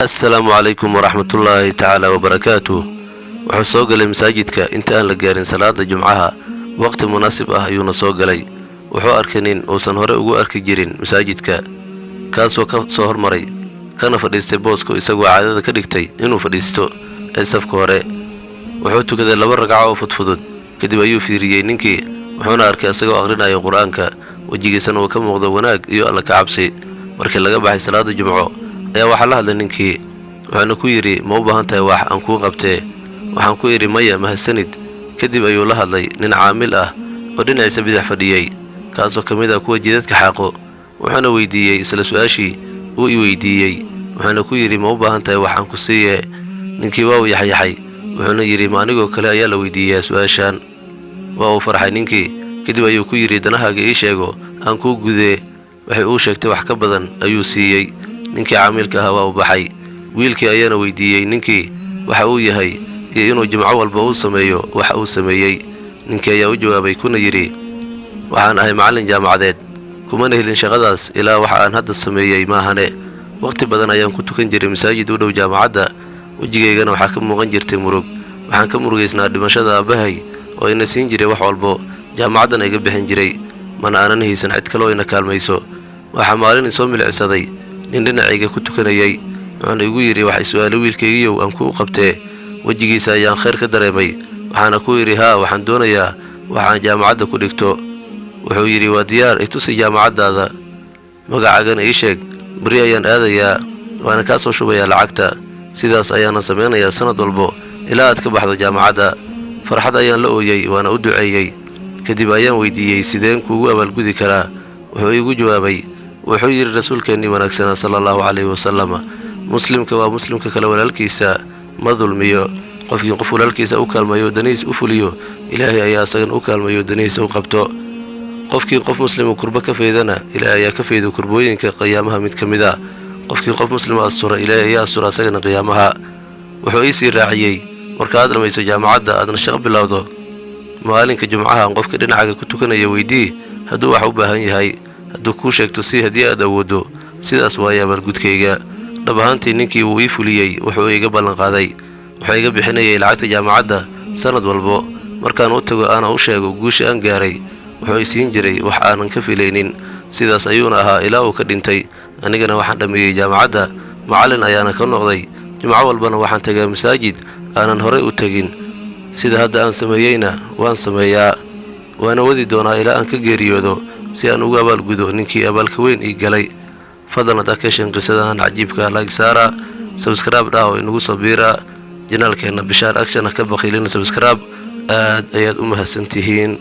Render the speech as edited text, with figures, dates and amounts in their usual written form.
السلام عليكم ورحمة الله تعالى وبركاته. وحسوق لي مساجدك انت ان لقارن صلاة جمعها وقت مناسب ayuuna soo galay wuxuu arkay nin uusan hore ugu arki jirin masaajidka kaasoo ka soo hormaray kana fadhiistay booska isagoo caadada ka dhigtay inuu fadhiisto ee safka hore wuxuu tukaday 2 ragcadood oo fudfudud kadib ayuu fiiriyay ninkii wuxuuna arkay asagoo aqrinayo quraanka wajigiisana uu ka muuqdo wanaag iyo alla ka cabsi markii laga baxay salaada jumco ayaa waxa la hadlay ninkii waxaana ku yiri ma u baahan tahay wax aan ku qabtay waxaan ku yiri maya mahadsanid kadib ayuu la hadlay nin caamil ah oo dhinaciisa bidix fadhiyay kaasoo kamid ah kuwa jidadka xaqo wuxuuna weydiiyay isla su'aashii uu i weydiiyay waxaana ku yiri ma u baahan tahay wax aan ku siiyay ninkii waa uu yaxyaxay wuxuuna yiri ma anigoo kale ayaa la weydiiyay su'aashan waa uu farxay ninkii kadib ayuu ku yiri danahaaga ii sheego aan ku gudee waxay uu sheegtay wax ka badan ayuu siiyay ninkii caamilka ahaa waa uu baxay wiilkii ayaana weydiiyay ninkii waxa uu yahay iyo inuu jimco walba uu sameeyo waxa uu sameeyay ninkii ayaa u jawaabay kuna yiri waxaan ahay macallin jaamacadeed kuma helin shaqadaas ilaa waxa aan hadda sameeyay maahane waqti badan ayaan ku tukan jiray masaajid u dhow jaamacadda wajigeygana waxa ka muuqan jirtay murug waxaan ka murugeysnaa dhimashada aabahay oo ina siin jiray wax walbo jaamacaddan iga bixin jiray mana aanan haysan cid kale oo ina kaalmayso waxa maalin soo milicsaday nin dhinacayga ku tukanayay wuxuuna igu yiri waxay su'aalo wiilkaygiiyow aan ku qabtee wajigiisa ayaan khayr ka dareemay waxaana ku yiri haa waxaan doonayaa waxaan jaamacadda ku dhigto wuxuu yiri waa diyaar itusi jaamacaddaada magacaagana ii sheeg bari ayaan aadayaa waana ka soo shubayaa lacagta sidaas ayaana sameynayaa sanad walbo ilaa aad ka baxdo jaamacadda farxad ayaan la ooyay waana u duceeyay kadib ayaan weydiiyay sideen kuugu abaalgudi karaa wuxuu igu jawaabay wuxuu yiri rasuulkeenni wanaagsanaa sallallahu alayhi wasallam muslimka waa muslimka kale walaalkiisa ma dulmiyo qofkii qof walaalkiisa u kaalmayo daniis u fuliyo ilaahay ayaa asagan u kaalmayo daniis u qabto qofkii qof muslim kurba ka feedana ilaahay ayaa ka feedo kurbooyinka qiyaamaha mid kamid ah qofkii qof muslim astura ilaahay ayaa astura asagana qiyaamaha wuxuu ii sii raaciyay marka aad dhamayso jaamacadda aadna shaqo bilowdo maalinka jumcaha qofka dhinacaga ku tukanaya weydii hadduu wax u baahan yahay hadduu ku sheegto si hadii aad awoodo sidaas waa abaalgudkayga dhab ahaantii ninkii uu ii fuliyay wuxuu iga ballan qaaday wuxuu iga bixinayay lacagta jaamacadda sanad walbo markaan u tago ana u sheego guusha aan gaaray wuxuu siin jiray wax aanan ka filaynin sidaas ayuuna ahaa ilaa uu ka dhintay anigana waxaan dhameeyay jaamacadda macallin ayaana ka noqday jumco walbana waxaan tagaa masaajid aanan hore u tagin sida hadda aan sameeyayna waan sameeyaa waana wadi doonaa ilaa aan ka geeriyoodo si aan ugu abaalgudo ninkii abaalka weyn ii galay fadlan aad ka shan qisadan cajiibka like saara subscribe dhaw inagu soo biira janaalkeena bishaar action ka baqiilina subscribe aad ayaad u mahadsantihiin.